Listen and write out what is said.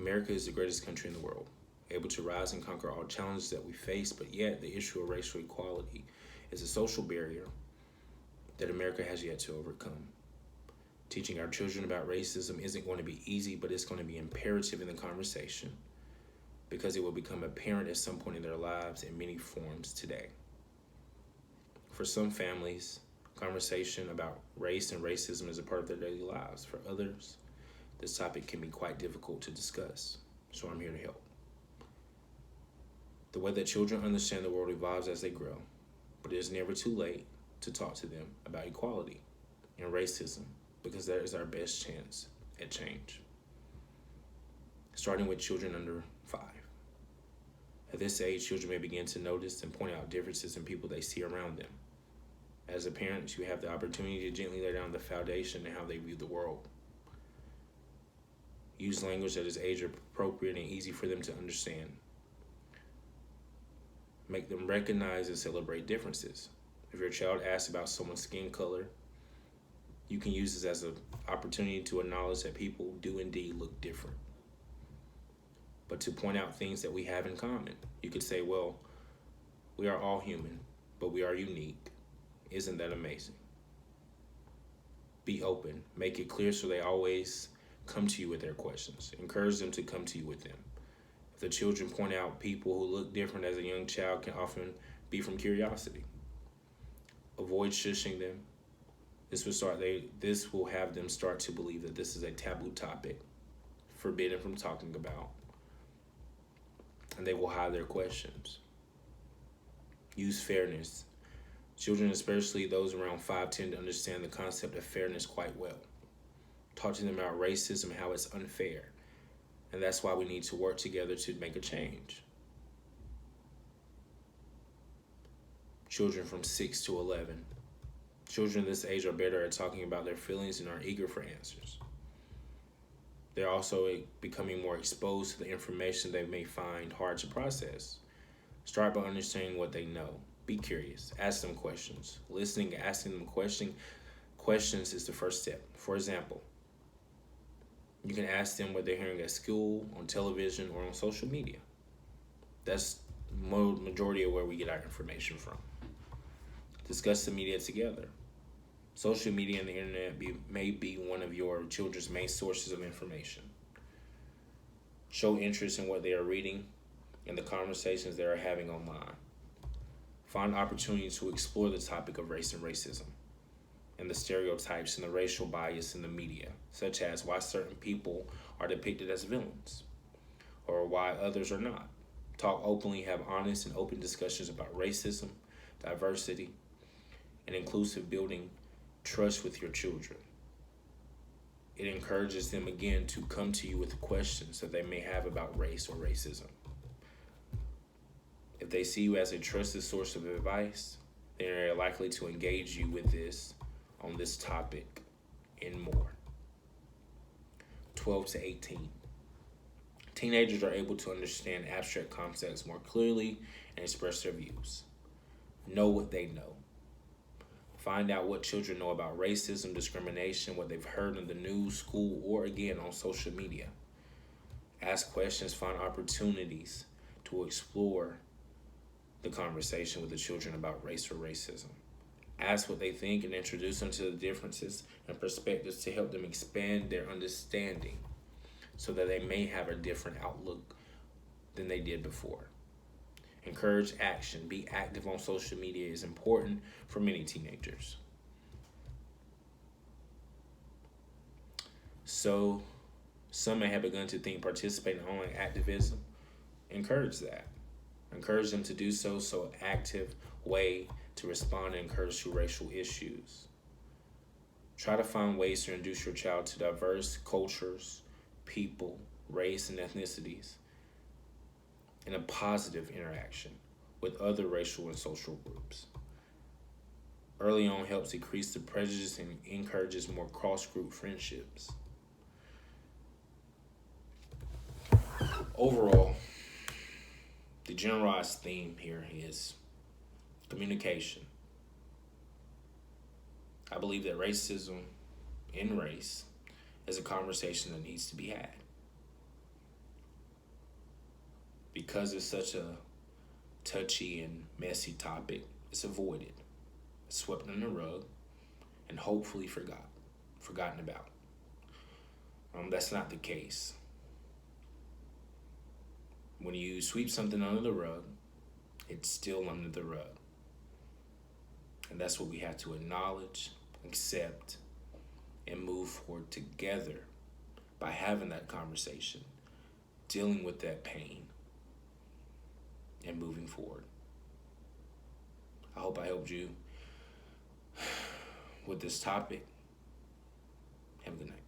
America is the greatest country in the world, able to rise and conquer all challenges that we face, but yet the issue of racial equality is a social barrier that America has yet to overcome. Teaching our children about racism isn't going to be easy, but it's going to be imperative in the conversation because it will become apparent at some point in their lives in many forms today. For some families, conversation about race and racism is a part of their daily lives. For others, this topic can be quite difficult to discuss, so I'm here to help. The way that children understand the world evolves as they grow, but it is never too late to talk to them about equality and racism because that is our best chance at change. Starting with children under 5. At this age, children may begin to notice and point out differences in people they see around them. As a parent, you have the opportunity to gently lay down the foundation in how they view the world. Use language that is age appropriate and easy for them to understand. Make them recognize and celebrate differences. If your child asks about someone's skin color, you can use this as an opportunity to acknowledge that people do indeed look different, but to point out things that we have in common. You could say, well, we are all human, but we are unique. Isn't that amazing? Be open. Make it clear so they always come to you with their questions. Encourage them to come to you with them. If the children point out people who look different as a young child can often be from curiosity. Avoid shushing them. This will have them start to believe that this is a taboo topic, forbidden from talking about, and they will hide their questions. Use fairness. Children, especially those around 5, tend to understand the concept of fairness quite well. Talk to them about racism and how it's unfair, and that's why we need to work together to make a change. Children from 6 to 11. Children this age are better at talking about their feelings and are eager for answers. They're also becoming more exposed to the information they may find hard to process. Start by understanding what they know. Be curious. Ask them questions. Listening and asking them questions is the first step. For example, you can ask them what they're hearing at school, on television, or on social media. That's the majority of where we get our information from. Discuss the media together. Social media and the internet may be one of your children's main sources of information. Show interest in what they are reading and the conversations they are having online. Find opportunities to explore the topic of race and racism and the stereotypes and the racial bias in the media, such as why certain people are depicted as villains or why others are not. Talk openly, have honest and open discussions about racism, diversity, and inclusive, building trust with your children. It encourages them again to come to you with questions that they may have about race or racism. If they see you as a trusted source of advice, then they're likely to engage you with this on this topic and more. 12 to 18. Teenagers are able to understand abstract concepts more clearly and express their views. Know what they know. Find out what children know about racism, discrimination, what they've heard in the news, school, or again on social media. Ask questions, find opportunities to explore the conversation with the children about race or racism. Ask what they think and introduce them to the differences and perspectives to help them expand their understanding so that they may have a different outlook than they did before. Encourage action. Be active on social media is important for many teenagers. So, some may have begun to think participating in online activism. Encourage that. Encourage them to do so an active way to respond and encourage to racial issues. Try to find ways to introduce your child to diverse cultures, people, race, and ethnicities in a positive interaction with other racial and social groups. Early on helps decrease the prejudice and encourages more cross-group friendships. Overall, the generalized theme here is communication. I believe that racism in race is a conversation that needs to be had. Because it's such a touchy and messy topic, it's avoided, it's swept under the rug, and hopefully forgotten about. That's not the case. When you sweep something under the rug, it's still under the rug. And that's what we have to acknowledge, accept, and move forward together by having that conversation, dealing with that pain, and moving forward. I hope I helped you with this topic. Have a good night.